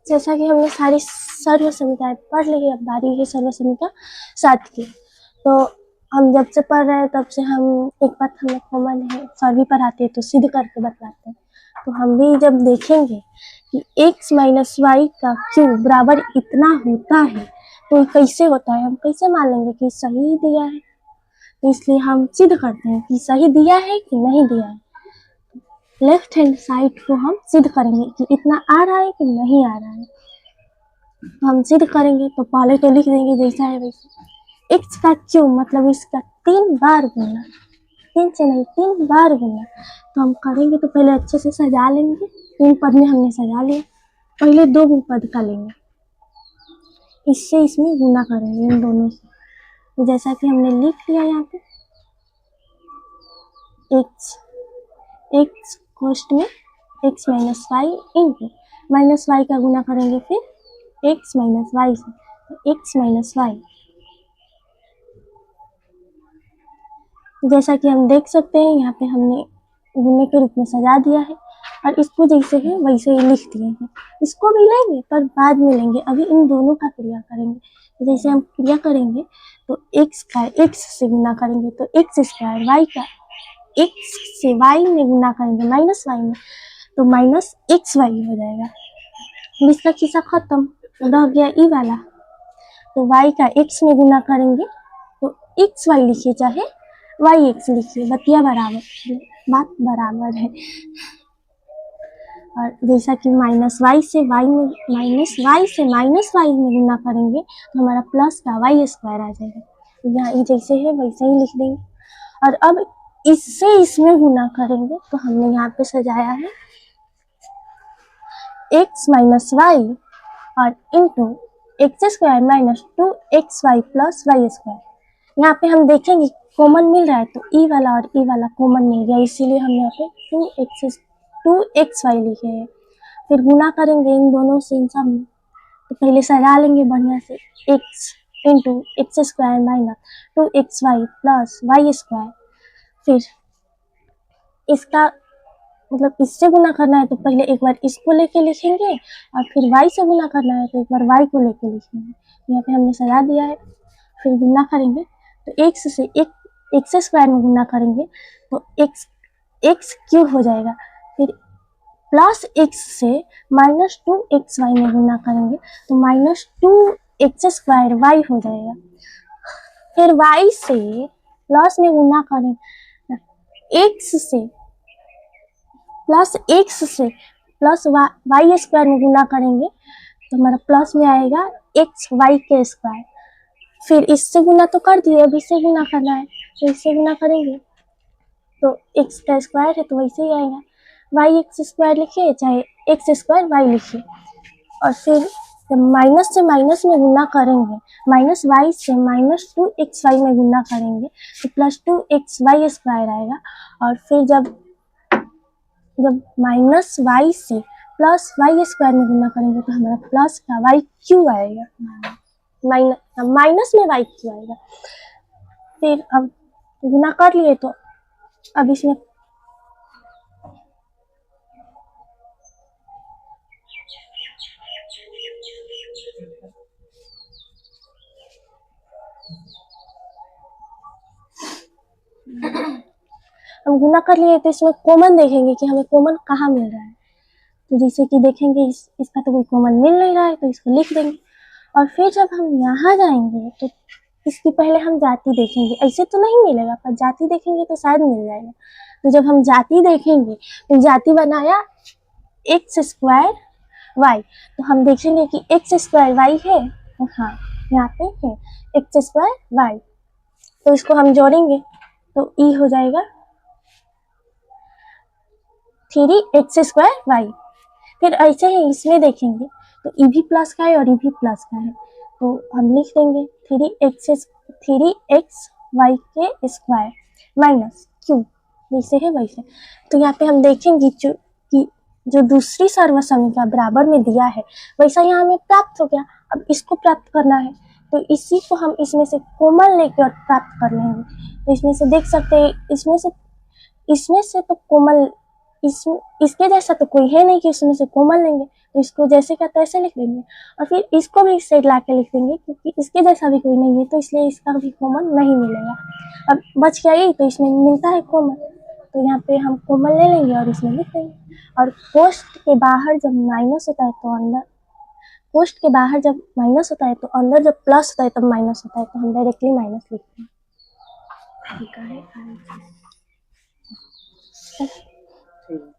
जैसा कि हमने सारी सर्व समीकरण पढ़ ली है, अब बारी है सर्व समीकरण 7 की। तो हम जब से पढ़ रहे हैं तब से हम एक बात हमें कॉमन है, सर भी पढ़ाते हैं तो सिद्ध करके बताते हैं। तो हम भी जब देखेंगे कि x माइनस वाई का क्यूब बराबर इतना होता है तो कैसे होता है, हम कैसे मान लेंगे कि सही दिया है। तो इसलिए हम सिद्ध करते हैं कि सही दिया है कि नहीं दिया है। लेफ्ट हैंड साइड को हम सिद्ध करेंगे कि इतना आ रहा है कि नहीं आ रहा है। तो हम सिद्ध करेंगे तो पहले तो लिख देंगे जैसा है वैसा। x का क्यूब मतलब इसका 3 बार गुना, 3 से नहीं 3 बार गुना। तो हम करेंगे तो पहले अच्छे से सजा लेंगे। 3 पद में हमने सजा लिया, पहले 2 पद का लेंगे, इससे इसमें गुना करेंगे इन दोनों से। तो जैसा कि हमने लिख लिया यहाँ पे x कॉस्ट में x minus Y into minus Y का गुना करेंगे फिर x माइनस वाई से, तो x माइनस वाई। जैसा कि हम देख सकते हैं यहाँ पे हमने गुने के रूप में सजा दिया है और इसको जैसे है वैसे ही लिख दिए हैं। इसको भी लेंगे पर बाद में लेंगे, अभी इन दोनों का क्रिया करेंगे। तो जैसे हम क्रिया करेंगे तो x का x से गुना करेंगे तो x स्क्वायर, y का x से y में गुना करेंगे माइनस y में तो माइनस एक्स वाई हो जाएगा। इसका खिस्सा खत्म, रह गया ई वाला। तो y का x में गुना करेंगे तो एक्स वाई लिखिए चाहे वाई एक्स लिखिए, बतिया बराबर, बात बराबर है। और जैसा कि माइनस वाई से वाई में माइनस वाई में गुना करेंगे तो हमारा प्लस का वाई स्क्वायर आ जाएगा। यहाँ जैसे है वैसे ही लिख देंगे। और अब इससे इसमें गुना करेंगे तो हमने यहाँ पे सजाया है x माइनस वाई और into X square minus 2xy plus Y square. यहाँ पे हम देखेंगे कॉमन मिल रहा है तो ई वाला और ई वाला कॉमन मिल गया, इसीलिए हम यहाँ पे 2xy लिखे हैं। फिर गुना करेंगे इन दोनों से, इन सब में। तो पहले सजा लेंगे बढ़िया से, x into X square minus 2xy plus Y square. फिर इसका मतलब इससे गुना करना है तो पहले एक बार इसको लेके लिखेंगे और फिर y से गुना करना है तो एक बार y को लेके लिखेंगे। यहाँ पे हमने सजा दिया है। फिर गुना करेंगे तो x से एक्स स्क्वायर में गुना करेंगे तो x क्यूब हो जाएगा। फिर प्लस x से माइनस 2xy में गुना करेंगे तो माइनस 2x स्क्वायर y हो जाएगा। फिर y से प्लस में गुना करेंगे x से प्लस वाई स्क्वायर में गुना करेंगे तो हमारा प्लस में आएगा एक्स वाई के स्क्वायर। फिर इससे गुना तो कर दिए, अब इससे गुना करना है तो इससे गुना करेंगे तो एक्स का स्क्वायर है तो वैसे ही आएगा। वाई एक्स स्क्वायर लिखिए चाहे एक्स स्क्वायर वाई लिखिए। और फिर जब माइनस से माइनस में गुना करेंगे, माइनस वाई से माइनस 2xy में गुना करेंगे तो प्लस 2xy स्क्वायर आएगा। और फिर जब माइनस वाई से प्लस वाई स्क्वायर में गुना करेंगे तो हमारा प्लस का वाई क्यू आएगा, माइनस में वाई क्यू आएगा। फिर अब गुना कर लिए तो अब इसमें हम गुना कर लिए तो इसमें कॉमन देखेंगे कि हमें कॉमन कहाँ मिल रहा है। तो जैसे कि देखेंगे इसका तो कोई कॉमन मिल नहीं रहा है तो इसको लिख देंगे। और फिर जब हम यहाँ जाएंगे तो इसकी पहले हम जाति देखेंगे, ऐसे तो नहीं मिलेगा पर जाति देखेंगे तो शायद मिल जाएगा। तो जब हम जाति देखेंगे तो जाति बनाया एक्स स्क्वायर वाई, तो हम देखेंगे कि एक्स स्क्वायर वाई है, हाँ यहाँ पे है एक्स स्क्वायर वाई। तो इसको हम जोड़ेंगे तो ई हो जाएगा 3x स्क्वायर वाई। फिर ऐसे ही इसमें देखेंगे तो ई भी प्लस का है और ई भी प्लस का है तो हम लिख देंगे 3x वाई के स्क्वायर माइनस क्यू, जैसे है वैसे। तो यहाँ पे हम देखेंगे कि जो दूसरी सर्व समीकरण बराबर में दिया है वैसा यहाँ हमें प्राप्त हो गया। अब इसको प्राप्त करना है तो इसी को हम इसमें से कॉमन लेकर प्राप्त कर लेंगे। तो इसमें से देख सकते हैं, इसमें से तो कॉमन इसके जैसा तो कोई है नहीं कि उसमें से कॉमन लेंगे, तो इसको जैसे का तैसे लिख देंगे और फिर इसको भी इस साइड ला के लिख देंगे क्योंकि इसके जैसा भी कोई नहीं है, तो इसलिए इसका भी कॉमन नहीं मिलेगा। अब बच गया ये, तो इसमें मिलता है कॉमन, तो यहाँ पे हम कॉमन ले लेंगे और इसमें लिख देंगे। और पोस्ट के बाहर जब माइनस होता है तो अंदर, पोस्ट के बाहर जब माइनस होता है तो अंदर जब प्लस होता है तब माइनस होता है, तो हम डायरेक्टली माइनस लिखते हैं। ठीक है।